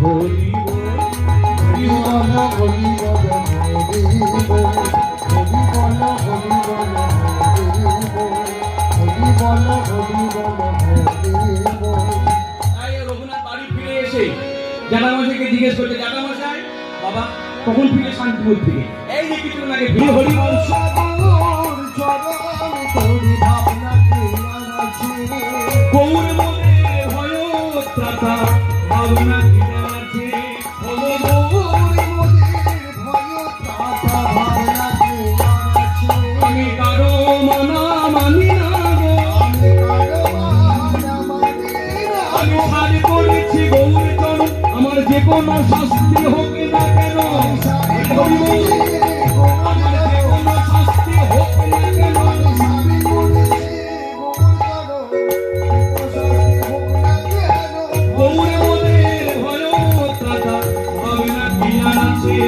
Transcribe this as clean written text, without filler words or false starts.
হরি বল হরি বল হরি বল হরি বল হরি বল হরি বল হরি বল হরি বল। তাই রঘুনাথ বাড়ি ফিরে এসে জ্যাঠামশাইকে জিজ্ঞেস করতে, জ্যাঠামশাই বাবা কখন ফিরে শান্তিপুর থেকে? এই যে কিছুদিন আগে ফিরে হরি বল গৌর মনের ভয় ত্রাতা ভাবনা কি আছে আমি কারো মানা মানি না গো, আমি সারি করেছি গৌর চরণ, আমার যে কোনো শাস্তি হোক না কেন হরি বল, আমার যে কোনো শাস্তি হোক না কেন গৌর মনের ভয় ত্রাতা ভাবনা কি আছে।